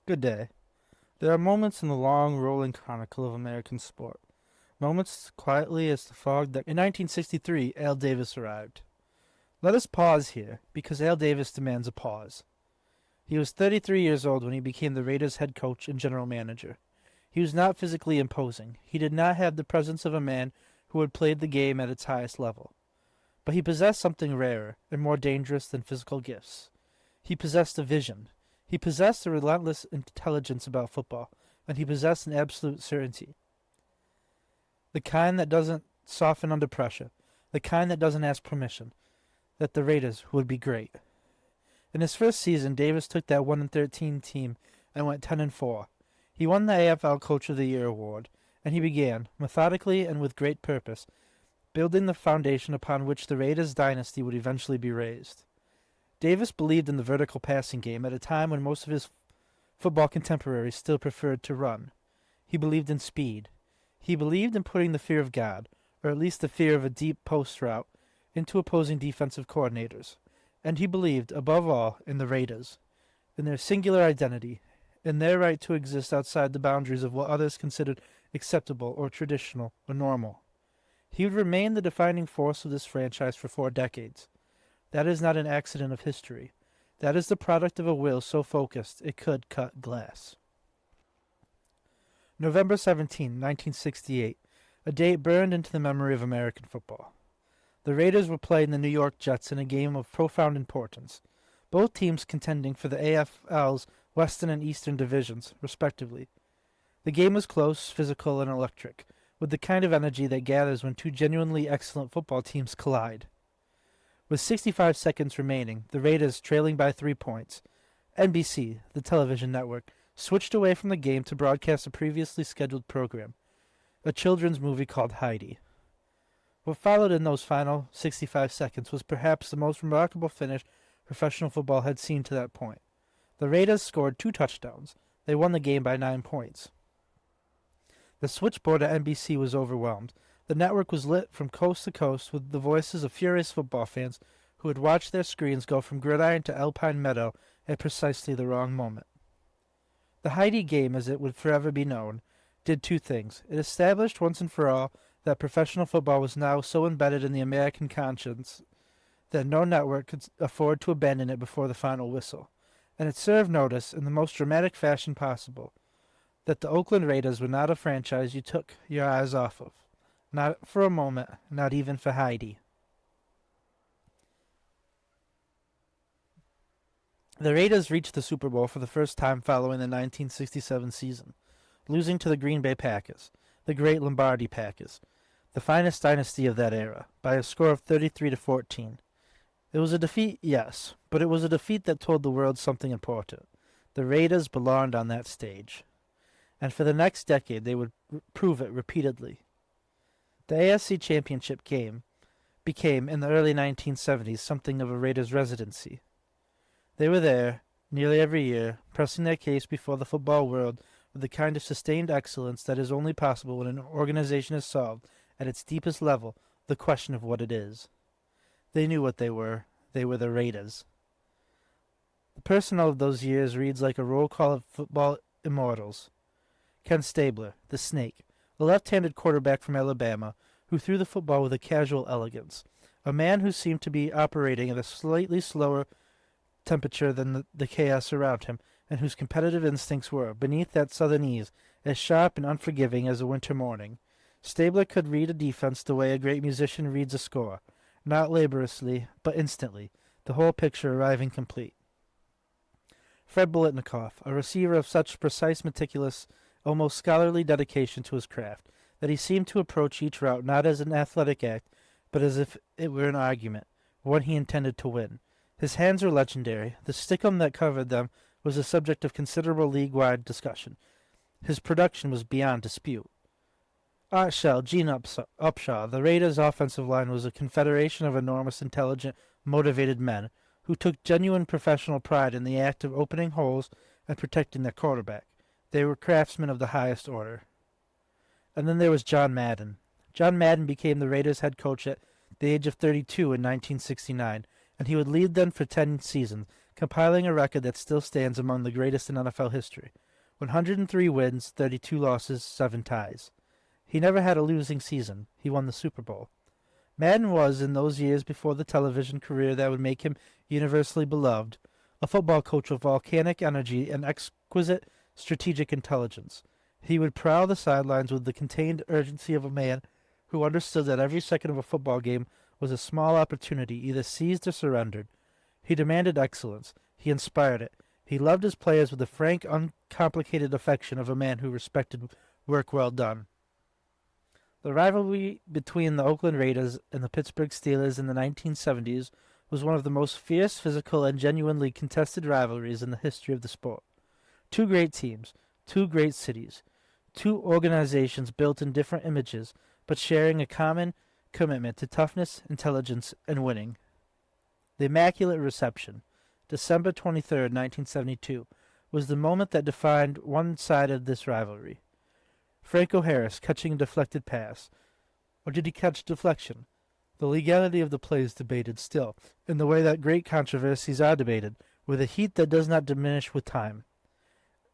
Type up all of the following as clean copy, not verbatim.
Good day. There are moments in the long, rolling chronicle of American sport. Moments quietly as the fog that in 1963 Al Davis arrived. Let us pause here, because Al Davis demands a pause. He was 33 years old when he became the Raiders' head coach and general manager. He was not physically imposing. He did not have the presence of a man who had played the game at its highest level. But he possessed something rarer and more dangerous than physical gifts. He possessed a vision. He possessed a relentless intelligence about football, and he possessed an absolute certainty. The kind that doesn't soften under pressure, the kind that doesn't ask permission, that the Raiders would be great. In his first season, Davis took that 1-13 team and went 10-4. He won the AFL Coach of the Year award, and he began, methodically and with great purpose, building the foundation upon which the Raiders dynasty would eventually be raised. Davis believed in the vertical passing game at a time when most of his football contemporaries still preferred to run. He believed in speed. He believed in putting the fear of God, or at least the fear of a deep post route, into opposing defensive coordinators. And he believed, above all, in the Raiders, in their singular identity, in their right to exist outside the boundaries of what others considered acceptable or traditional or normal. He would remain the defining force of this franchise for 4 decades. That is not an accident of history. That is the product of a will so focused it could cut glass. November 17, 1968, a date burned into the memory of American football. The Raiders were playing the New York Jets in a game of profound importance, both teams contending for the AFL's Western and Eastern divisions, respectively. The game was close, physical, and electric, with the kind of energy that gathers when two genuinely excellent football teams collide. With 65 seconds remaining, the Raiders trailing by 3 points, NBC, the television network, switched away from the game to broadcast a previously scheduled program, a children's movie called Heidi. What followed in those final 65 seconds was perhaps the most remarkable finish professional football had seen to that point. The Raiders scored 2 touchdowns. They won the game by 9 points. The switchboard at NBC was overwhelmed. The network was lit from coast to coast with the voices of furious football fans who had watched their screens go from gridiron to Alpine Meadow at precisely the wrong moment. The Heidi game, as it would forever be known, did 2 things. It established once and for all that professional football was now so embedded in the American conscience that no network could afford to abandon it before the final whistle. And it served notice, in the most dramatic fashion possible, that the Oakland Raiders were not a franchise you took your eyes off of. Not for a moment, not even for Heidi. The Raiders reached the Super Bowl for the first time following the 1967 season, losing to the Green Bay Packers, the great Lombardi Packers, the finest dynasty of that era, by a score of 33-14. It was a defeat, yes, but it was a defeat that told the world something important. The Raiders belonged on that stage. And for the next decade they would prove it repeatedly. The AFC Championship game became, in the early 1970s, something of a Raiders residency. They were there, nearly every year, pressing their case before the football world with the kind of sustained excellence that is only possible when an organization has solved, at its deepest level, the question of what it is. They knew what they were. They were the Raiders. The personnel of those years reads like a roll call of football immortals. Ken Stabler, the Snake, a left-handed quarterback from Alabama who threw the football with a casual elegance, a man who seemed to be operating at a slightly slower temperature than the chaos around him, and whose competitive instincts were, beneath that southern ease, as sharp and unforgiving as a winter morning. Stabler could read a defense the way a great musician reads a score, not laboriously, but instantly, the whole picture arriving complete. Fred Biletnikoff, a receiver of such precise, meticulous, almost scholarly dedication to his craft, that he seemed to approach each route not as an athletic act, but as if it were an argument, one he intended to win. His hands were legendary. The stickum that covered them was the subject of considerable league-wide discussion. His production was beyond dispute. Art Shell, Gene Upshaw, the Raiders' offensive line was a confederation of enormous, intelligent, motivated men who took genuine professional pride in the act of opening holes and protecting their quarterback. They were craftsmen of the highest order. And then there was John Madden. John Madden became the Raiders' head coach at the age of 32 in 1969, and he would lead them for 10 seasons, compiling a record that still stands among the greatest in NFL history. 103 wins, 32 losses, 7 ties. He never had a losing season. He won the Super Bowl. Madden was, in those years before the television career that would make him universally beloved, a football coach with volcanic energy and exquisite strategic intelligence. He would prowl the sidelines with the contained urgency of a man who understood that every second of a football game was a small opportunity, either seized or surrendered. He demanded excellence. He inspired it. He loved his players with the frank, uncomplicated affection of a man who respected work well done. The rivalry between the Oakland Raiders and the Pittsburgh Steelers in the 1970s was one of the most fierce, physical, and genuinely contested rivalries in the history of the sport. Two great teams, two great cities, two organizations built in different images, but sharing a common commitment to toughness, intelligence, and winning. The Immaculate Reception, December 23, 1972, was the moment that defined one side of this rivalry. Franco Harris catching a deflected pass. Or did he catch deflection? The legality of the play is debated still, in the way that great controversies are debated, with a heat that does not diminish with time.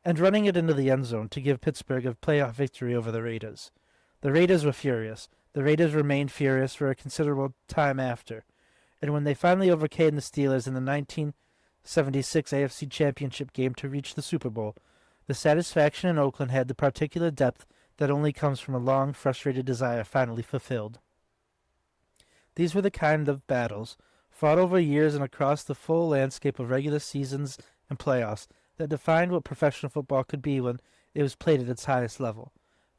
And running it into the end zone to give Pittsburgh a playoff victory over the Raiders. The Raiders were furious. The Raiders remained furious for a considerable time after. And when they finally overcame the Steelers in the 1976 AFC Championship game to reach the Super Bowl, the satisfaction in Oakland had the particular depth that only comes from a long, frustrated desire finally fulfilled. These were the kind of battles, fought over years and across the full landscape of regular seasons and playoffs, that defined what professional football could be when it was played at its highest level.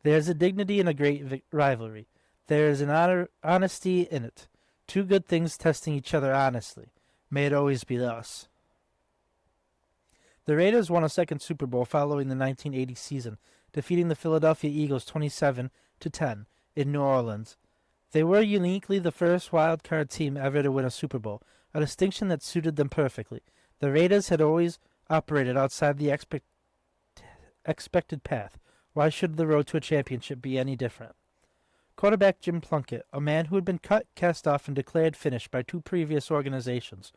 There is a dignity in a great rivalry. There is an honesty in it. Two good things testing each other honestly. May it always be thus. The Raiders won a second Super Bowl following the 1980 season, defeating the Philadelphia Eagles 27-10 in New Orleans. They were uniquely the first wild card team ever to win a Super Bowl, a distinction that suited them perfectly. The Raiders had always operated outside the expected path. Why should the road to a championship be any different? Quarterback Jim Plunkett, a man who had been cut, cast off, and declared finished by two previous organizations,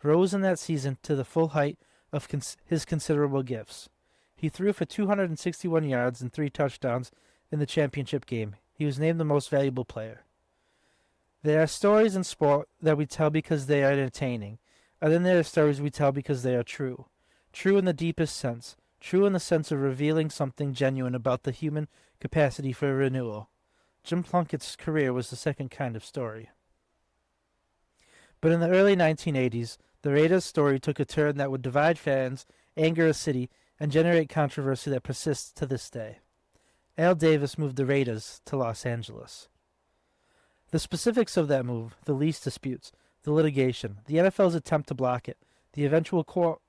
rose in that season to the full height of his considerable gifts. He threw for 261 yards and 3 touchdowns in the championship game. He was named the most valuable player. There are stories in sport that we tell because they are entertaining, and then there are stories we tell because they are true. True in the deepest sense. True in the sense of revealing something genuine about the human capacity for renewal. Jim Plunkett's career was the second kind of story. But in the early 1980s, the Raiders' story took a turn that would divide fans, anger a city, and generate controversy that persists to this day. Al Davis moved the Raiders to Los Angeles. The specifics of that move, the lease disputes, the litigation, the NFL's attempt to block it, the eventual court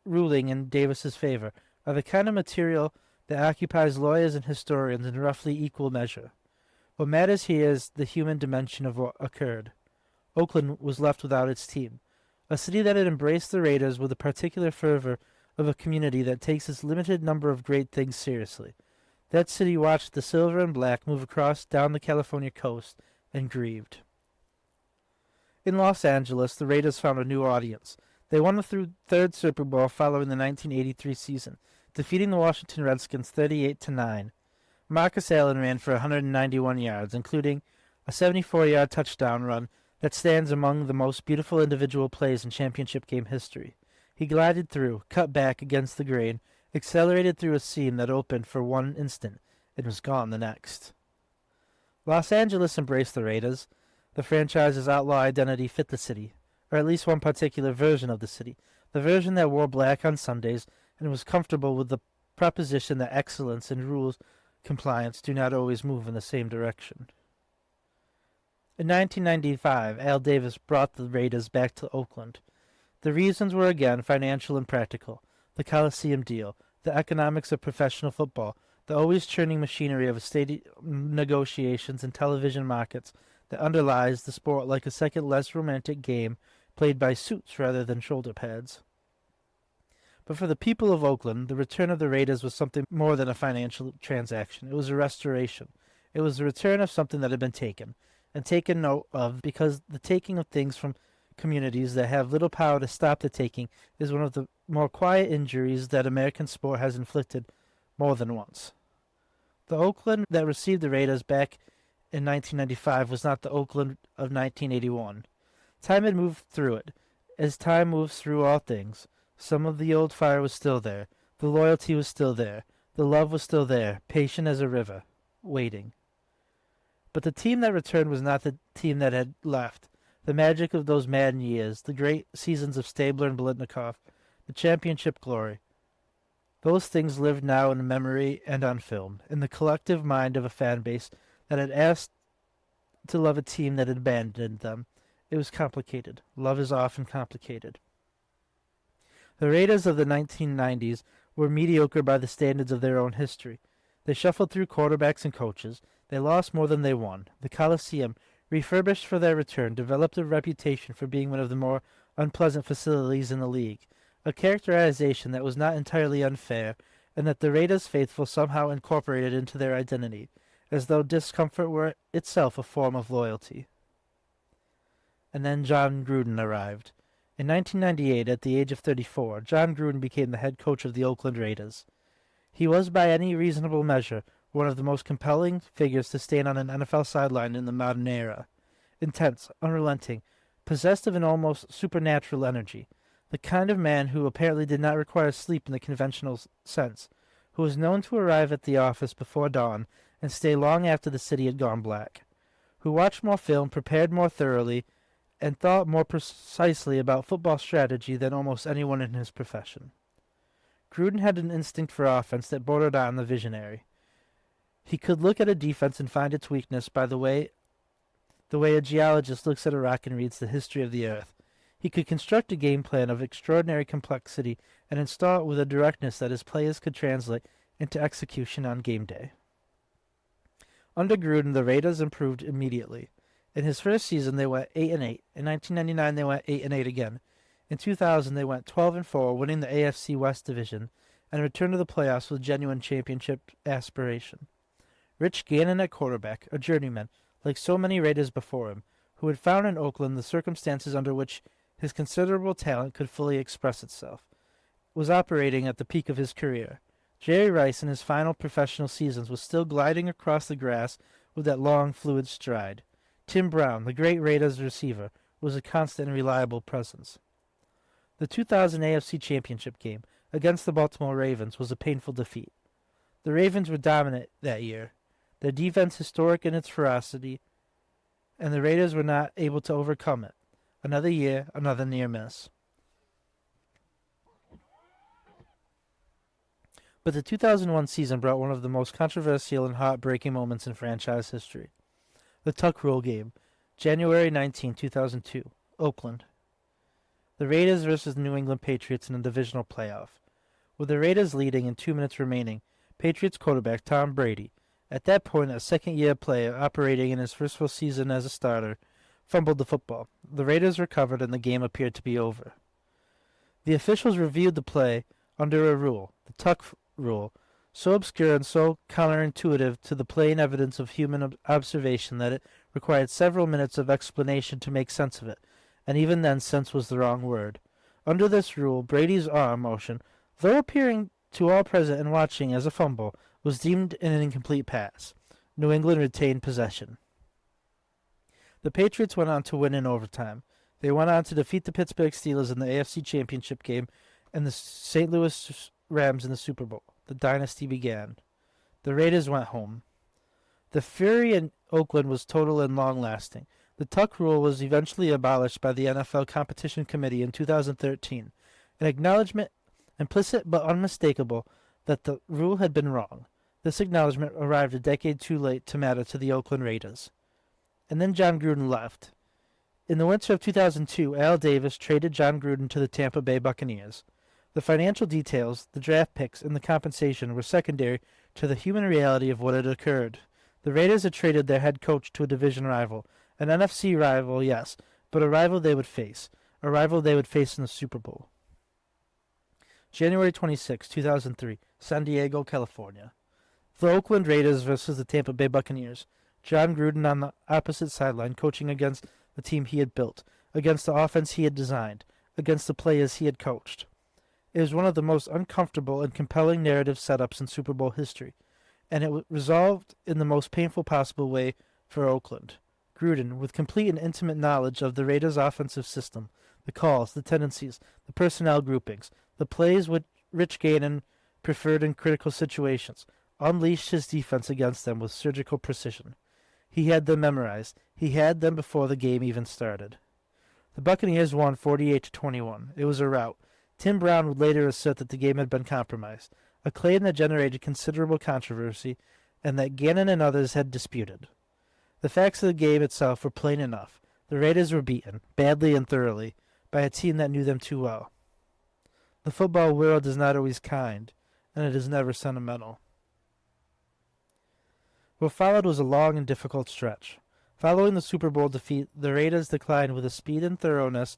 ruling in Davis's favor, are the kind of material that occupies lawyers and historians in roughly equal measure. What matters here is the human dimension of what occurred. Oakland was left without its team, a city that had embraced the Raiders with the particular fervor of a community that takes its limited number of great things seriously. That city watched the silver and black move across down the California coast and grieved. In Los Angeles, the Raiders found a new audience. They won the third Super Bowl following the 1983 season, defeating the Washington Redskins 38-9. Marcus Allen ran for 191 yards, including a 74-yard touchdown run that stands among the most beautiful individual plays in championship game history. He glided through, cut back against the grain, accelerated through a seam that opened for one instant and was gone the next. Los Angeles embraced the Raiders. The franchise's outlaw identity fit the city, or at least one particular version of the city, the version that wore black on Sundays and was comfortable with the proposition that excellence and rules compliance do not always move in the same direction. In 1995, Al Davis brought the Raiders back to Oakland. The reasons were again financial and practical, the Coliseum deal, the economics of professional football, the always churning machinery of stadium negotiations and television markets that underlies the sport like a second less romantic game played by suits rather than shoulder pads. But for the people of Oakland, the return of the Raiders was something more than a financial transaction. It was a restoration. It was the return of something that had been taken, and taken note of because the taking of things from communities that have little power to stop the taking is one of the more quiet injuries that American sport has inflicted more than once. The Oakland that received the Raiders back in 1995 was not the Oakland of 1981. Time had moved through it, as time moves through all things. Some of the old fire was still there, the loyalty was still there, the love was still there, patient as a river, waiting. But the team that returned was not the team that had left. The magic of those Madden years, the great seasons of Stabler and Blitnikoff, the championship glory. Those things lived now in memory and on film, in the collective mind of a fan base that had asked to love a team that had abandoned them. It was complicated. Love is often complicated. The Raiders of the 1990s were mediocre by the standards of their own history. They shuffled through quarterbacks and coaches. They lost more than they won. The Coliseum, refurbished for their return, developed a reputation for being one of the more unpleasant facilities in the league, a characterization that was not entirely unfair, and that the Raiders faithful somehow incorporated into their identity, as though discomfort were itself a form of loyalty. And then John Gruden arrived. In 1998, at the age of 34, John Gruden became the head coach of the Oakland Raiders. He was, by any reasonable measure, one of the most compelling figures to stand on an NFL sideline in the modern era. Intense, unrelenting, possessed of an almost supernatural energy, the kind of man who apparently did not require sleep in the conventional sense, who was known to arrive at the office before dawn and stay long after the city had gone black, who watched more film, prepared more thoroughly, and thought more precisely about football strategy than almost anyone in his profession. Gruden had an instinct for offense that bordered on the visionary. He could look at a defense and find its weakness by the way a geologist looks at a rock and reads the history of the earth. He could construct a game plan of extraordinary complexity and install it with a directness that his players could translate into execution on game day. Under Gruden, the Raiders improved immediately. In his first season, they went 8-8. In 1999, they went 8-8 again. In 2000, they went 12-4, winning the AFC West Division, and returned to the playoffs with genuine championship aspiration. Rich Gannon at quarterback, a journeyman, like so many Raiders before him, who had found in Oakland the circumstances under which his considerable talent could fully express itself, was operating at the peak of his career. Jerry Rice, in his final professional seasons, was still gliding across the grass with that long, fluid stride. Tim Brown, the great Raiders receiver, was a constant and reliable presence. The 2000 AFC Championship game against the Baltimore Ravens was a painful defeat. The Ravens were dominant that year, their defense historic in its ferocity, and the Raiders were not able to overcome it. Another year, another near miss. But the 2001 season brought one of the most controversial and heartbreaking moments in franchise history. The Tuck Rule game, January 19, 2002, Oakland. The Raiders versus the New England Patriots in a divisional playoff. With the Raiders leading and 2 minutes remaining, Patriots quarterback Tom Brady, at that point a second-year player operating in his first full season as a starter, fumbled the football. The Raiders recovered and the game appeared to be over. The officials reviewed the play under a rule, the Tuck Rule, so obscure and so counterintuitive to the plain evidence of human observation that it required several minutes of explanation to make sense of it, and even then sense was the wrong word. Under this rule, Brady's arm motion, though appearing to all present and watching as a fumble, was deemed an incomplete pass. New England retained possession. The Patriots went on to win in overtime. They went on to defeat the Pittsburgh Steelers in the AFC Championship game and the St. Louis Rams in the Super Bowl. The dynasty began. The Raiders went home. The fury in Oakland was total and long-lasting. The Tuck Rule was eventually abolished by the NFL Competition Committee in 2013, an acknowledgement, implicit but unmistakable, that the rule had been wrong. This acknowledgement arrived a decade too late to matter to the Oakland Raiders. And then John Gruden left. In the winter of 2002, Al Davis traded John Gruden to the Tampa Bay Buccaneers. The financial details, the draft picks, and the compensation were secondary to the human reality of what had occurred. The Raiders had traded their head coach to a division rival, an NFC rival, yes, but a rival they would face in the Super Bowl. January 26, 2003, San Diego, California. The Oakland Raiders versus the Tampa Bay Buccaneers. John Gruden on the opposite sideline coaching against the team he had built, against the offense he had designed, against the players he had coached. It was one of the most uncomfortable and compelling narrative setups in Super Bowl history, and it resolved in the most painful possible way for Oakland. Gruden, with complete and intimate knowledge of the Raiders' offensive system, the calls, the tendencies, the personnel groupings, the plays which Rich Gannon preferred in critical situations, unleashed his defense against them with surgical precision. He had them memorized. He had them before the game even started. The Buccaneers won 48-21. It was a rout. Tim Brown would later assert that the game had been compromised, a claim that generated considerable controversy and that Gannon and others had disputed. The facts of the game itself were plain enough. The Raiders were beaten, badly and thoroughly, by a team that knew them too well. The football world is not always kind, and it is never sentimental. What followed was a long and difficult stretch. Following the Super Bowl defeat, the Raiders declined with a speed and thoroughness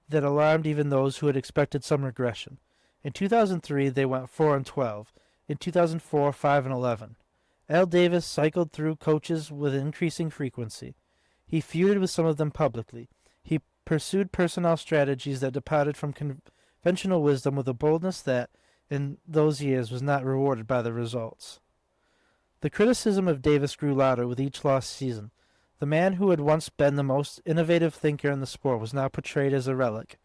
that alarmed even those who had expected some regression. In 2003, they went 4-12. In 2004, 5-11. Al Davis cycled through coaches with increasing frequency. He feuded with some of them publicly. He pursued personnel strategies that departed from conventional wisdom with a boldness that, in those years, was not rewarded by the results. The criticism of Davis grew louder with each lost season. The man who had once been the most innovative thinker in the sport was now portrayed as a relic,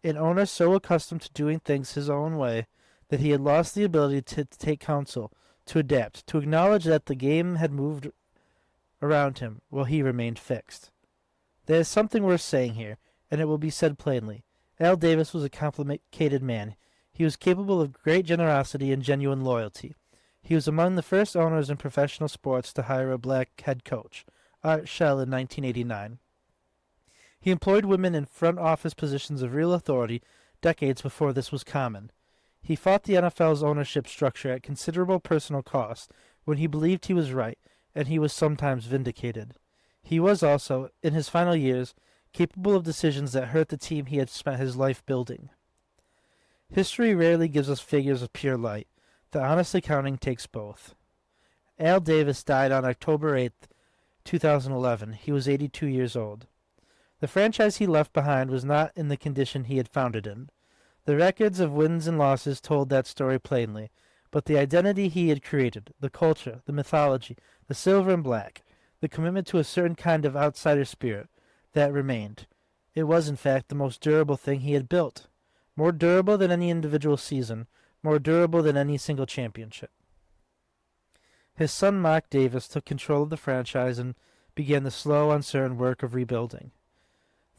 an owner so accustomed to doing things his own way that he had lost the ability to take counsel, to adapt, to acknowledge that the game had moved around him while he remained fixed. There is something worth saying here, and it will be said plainly. Al Davis was a complicated man. He was capable of great generosity and genuine loyalty. He was among the first owners in professional sports to hire a black head coach, Art Shell, in 1989. He employed women in front office positions of real authority decades before this was common. He fought the NFL's ownership structure at considerable personal cost when he believed he was right, and he was sometimes vindicated. He was also, in his final years, capable of decisions that hurt the team he had spent his life building. History rarely gives us figures of pure light. The honest accounting takes both. Al Davis died on October 8, 2011. He was 82 years old. The franchise he left behind was not in the condition he had found it in. The records of wins and losses told that story plainly, but the identity he had created, the culture, the mythology, the silver and black, the commitment to a certain kind of outsider spirit, that remained. It was, in fact, the most durable thing he had built. More durable than any individual season, more durable than any single championship. His son Mark Davis took control of the franchise and began the slow, uncertain work of rebuilding.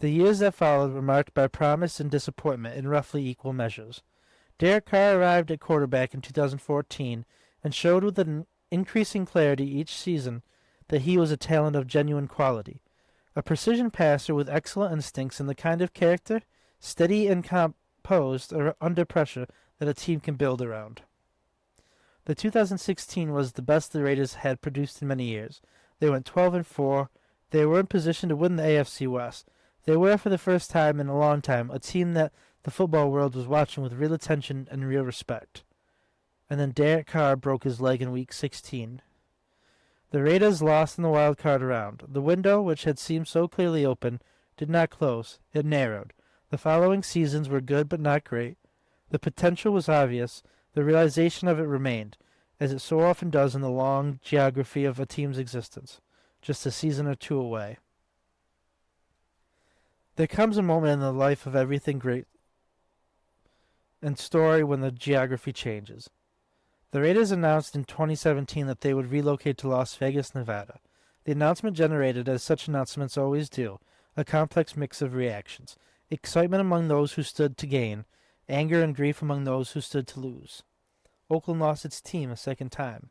The years that followed were marked by promise and disappointment in roughly equal measures. Derek Carr arrived at quarterback in 2014 and showed with an increasing clarity each season that he was a talent of genuine quality, a precision passer with excellent instincts and the kind of character, steady and composed under pressure, that a team can build around. The 2016 was the best the Raiders had produced in many years. They went 12-4. They were in position to win the AFC West. They were, for the first time in a long time, a team that the football world was watching with real attention and real respect. And then Derek Carr broke his leg in Week 16. The Raiders lost in the wild card round. The window, which had seemed so clearly open, did not close. It narrowed. The following seasons were good but not great. The potential was obvious. The realization of it remained, as it so often does in the long geography of a team's existence, just a season or two away. There comes a moment in the life of everything great and story when the geography changes. The Raiders announced in 2017 that they would relocate to Las Vegas, Nevada. The announcement generated, as such announcements always do, a complex mix of reactions. Excitement among those who stood to gain, anger and grief among those who stood to lose. Oakland lost its team a second time.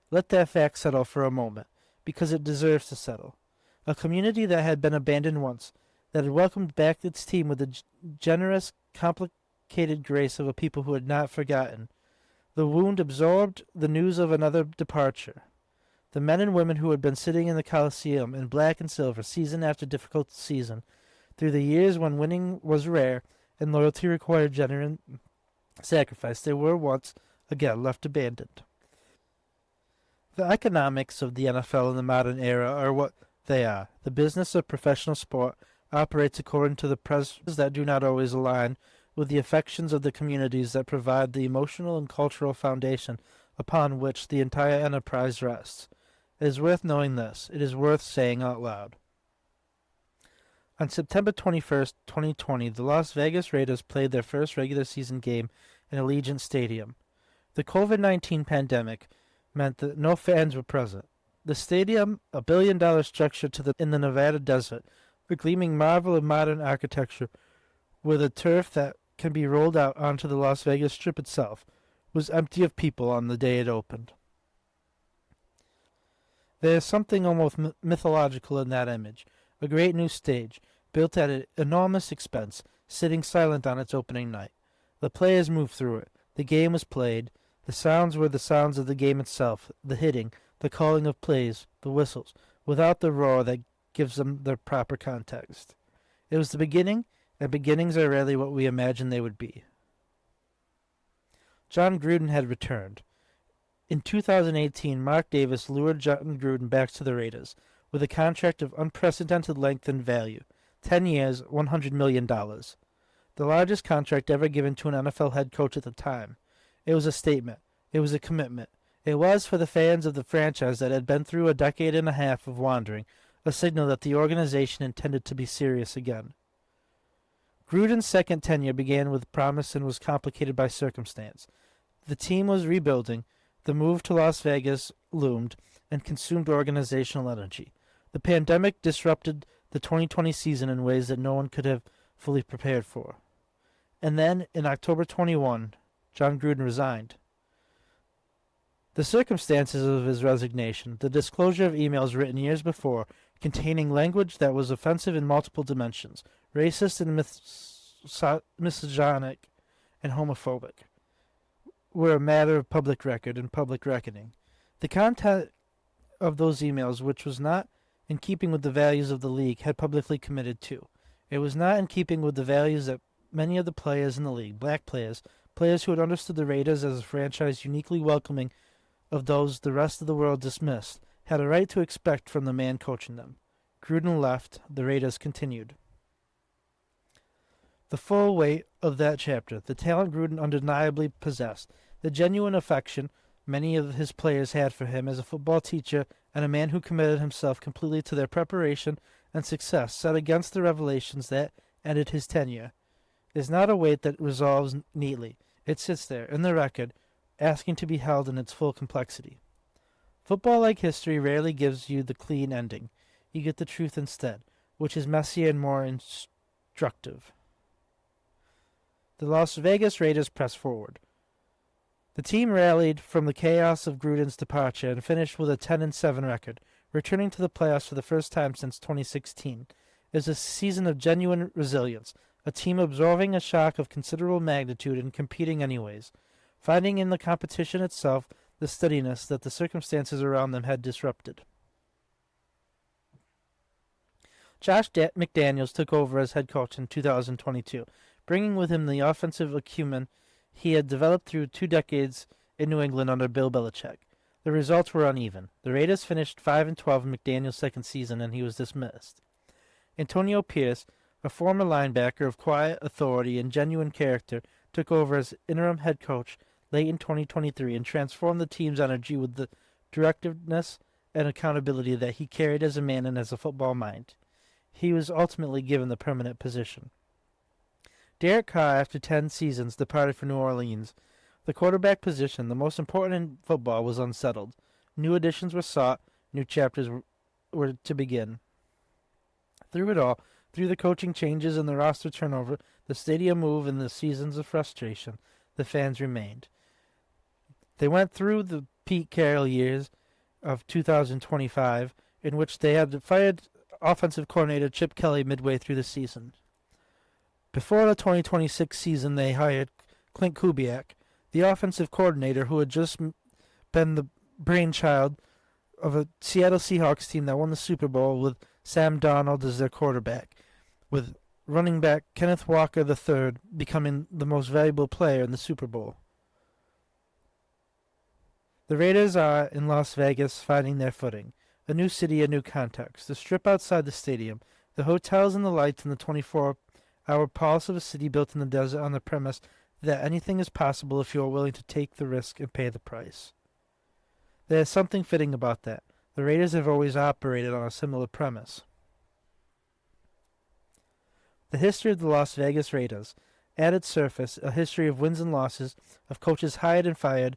Let that fact settle for a moment, because it deserves to settle. A community that had been abandoned once, that had welcomed back its team with the generous, complicated grace of a people who had not forgotten. The wound absorbed the news of another departure. The men and women who had been sitting in the Coliseum in black and silver season after difficult season, through the years when winning was rare and loyalty required genuine sacrifice, they were once again left abandoned. The economics of the NFL in the modern era are what they are. The business of professional sport operates according to the pressures that do not always align with the affections of the communities that provide the emotional and cultural foundation upon which the entire enterprise rests. It is worth knowing this. It is worth saying out loud. On September 21st, 2020, the Las Vegas Raiders played their first regular season game in Allegiant Stadium. The COVID-19 pandemic meant that no fans were present. The stadium, a billion-dollar structure in the Nevada desert, a gleaming marvel of modern architecture, with a turf that can be rolled out onto the Las Vegas Strip itself, was empty of people on the day it opened. There is something almost mythological in that image, a great new stage, built at an enormous expense, sitting silent on its opening night. The players moved through it. The game was played. The sounds were the sounds of the game itself, the hitting, the calling of plays, the whistles, without the roar that gives them their proper context. It was the beginning, and beginnings are rarely what we imagine they would be. John Gruden had returned. In 2018, Mark Davis lured John Gruden back to the Raiders with a contract of unprecedented length and value, 10 years, $100 million. The largest contract ever given to an NFL head coach at the time. It was a statement. It was a commitment. It was, for the fans of the franchise that had been through a decade and a half of wandering, a signal that the organization intended to be serious again. Gruden's second tenure began with promise and was complicated by circumstance. The team was rebuilding. The move to Las Vegas loomed and consumed organizational energy. The pandemic disrupted the 2020 season in ways that no one could have fully prepared for. And then, in October 21, John Gruden resigned. The circumstances of his resignation, the disclosure of emails written years before, containing language that was offensive in multiple dimensions, racist and misogynic and homophobic, were a matter of public record and public reckoning. The content of those emails, which was not in keeping with the values of the league, had publicly committed to. It was not in keeping with the values that many of the players in the league, black players, players who had understood the Raiders as a franchise uniquely welcoming of those the rest of the world dismissed, had a right to expect from the man coaching them. Gruden left. The Raiders continued. The full weight of that chapter, the talent Gruden undeniably possessed, the genuine affection many of his players had for him as a football teacher and a man who committed himself completely to their preparation and success, set against the revelations that ended his tenure, is not a weight that resolves neatly. It sits there, in the record, asking to be held in its full complexity. Football, like history, rarely gives you the clean ending. You get the truth instead, which is messier and more instructive. The Las Vegas Raiders pressed forward. The team rallied from the chaos of Gruden's departure and finished with a 10-7 record, returning to the playoffs for the first time since 2016. It was a season of genuine resilience, a team absorbing a shock of considerable magnitude and competing anyways, finding in the competition itself the steadiness that the circumstances around them had disrupted. Josh McDaniels took over as head coach in 2022, bringing with him the offensive acumen he had developed through 2 decades in New England under Bill Belichick. The results were uneven. The Raiders finished 5-12 in McDaniels' second season, and he was dismissed. Antonio Pierce, a former linebacker of quiet authority and genuine character, took over as interim head coach late in 2023 and transformed the team's energy with the directiveness and accountability that he carried as a man and as a football mind. He was ultimately given the permanent position. Derek Carr, after 10 seasons, departed for New Orleans. The quarterback position, the most important in football, was unsettled. New additions were sought. New chapters were to begin. Through it all, through the coaching changes and the roster turnover, the stadium move and the seasons of frustration, the fans remained. They went through the Pete Carroll years of 2025, in which they had fired offensive coordinator Chip Kelly midway through the season. Before the 2026 season, they hired Clint Kubiak, the offensive coordinator who had just been the brainchild of a Seattle Seahawks team that won the Super Bowl with Sam Darnold as their quarterback, with running back Kenneth Walker III becoming the most valuable player in the Super Bowl. The Raiders are, in Las Vegas, finding their footing. A new city, a new context. The strip outside the stadium, the hotels and the lights, and the 24-hour pulse of a city built in the desert on the premise that anything is possible if you are willing to take the risk and pay the price. There is something fitting about that. The Raiders have always operated on a similar premise. The history of the Las Vegas Raiders. At its surface, a history of wins and losses, of coaches hired and fired,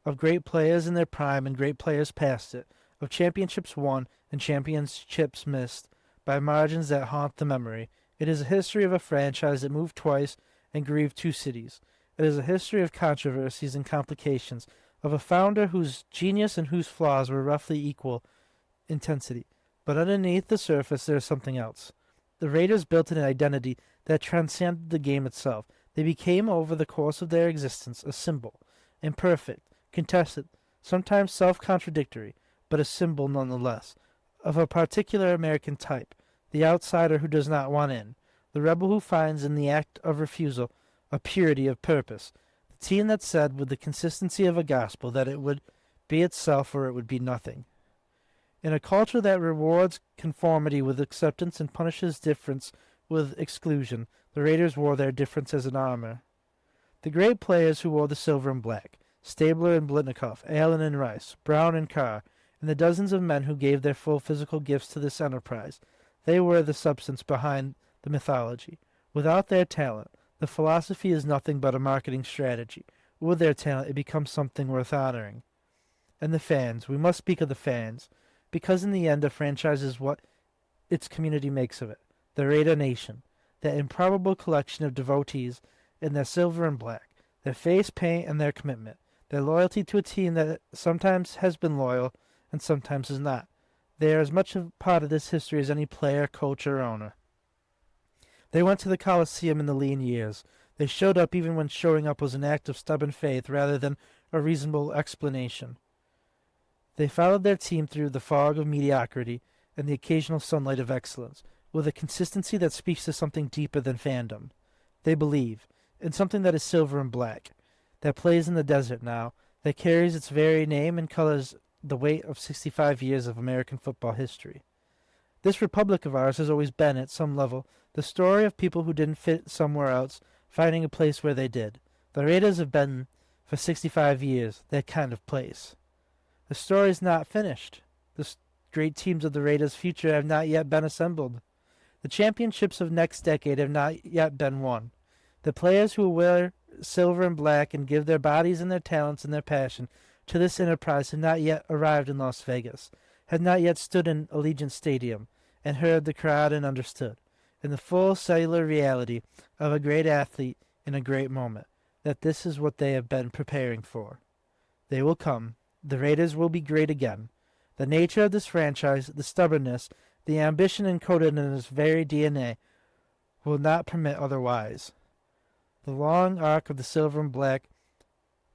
of great players in their prime and great players past it, of championships won and championships missed, by margins that haunt the memory. It is a history of a franchise that moved twice and grieved two cities. It is a history of controversies and complications, of a founder whose genius and whose flaws were roughly equal intensity. But underneath the surface there is something else. The Raiders built an identity that transcended the game itself. They became, over the course of their existence, a symbol, imperfect, contested, sometimes self-contradictory, but a symbol nonetheless, of a particular American type, the outsider who does not want in, the rebel who finds in the act of refusal a purity of purpose, the team that said with the consistency of a gospel that it would be itself or it would be nothing. In a culture that rewards conformity with acceptance and punishes difference with exclusion, the Raiders wore their difference as an armor. The great players who wore the silver and black, Stabler and Blitnikoff, Allen and Rice, Brown and Carr, and the dozens of men who gave their full physical gifts to this enterprise, they were the substance behind the mythology. Without their talent, the philosophy is nothing but a marketing strategy. With their talent, it becomes something worth honoring. And the fans, we must speak of the fans, because in the end a franchise is what its community makes of it. The Raider Nation, that improbable collection of devotees in their silver and black, their face paint and their commitment, their loyalty to a team that sometimes has been loyal and sometimes is not. They are as much a part of this history as any player, coach, or owner. They went to the Coliseum in the lean years. They showed up even when showing up was an act of stubborn faith rather than a reasonable explanation. They followed their team through the fog of mediocrity and the occasional sunlight of excellence, with a consistency that speaks to something deeper than fandom. They believe in something that is silver and black, that plays in the desert now, that carries its very name and colors the weight of 65 years of American football history. This republic of ours has always been, at some level, the story of people who didn't fit somewhere else, finding a place where they did. The Raiders have been, for 65 years, that kind of place. The story is not finished. The great teams of the Raiders' future have not yet been assembled. The championships of next decade have not yet been won. The players who wear silver and black and give their bodies and their talents and their passion to this enterprise have not yet arrived in Las Vegas, have not yet stood in Allegiant Stadium and heard the crowd and understood, in the full cellular reality of a great athlete in a great moment, that this is what they have been preparing for. They will come. The Raiders will be great again. The nature of this franchise, the stubbornness, the ambition encoded in its very DNA, will not permit otherwise. The long arc of the silver and black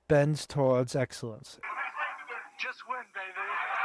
bends towards excellence. Just win, baby.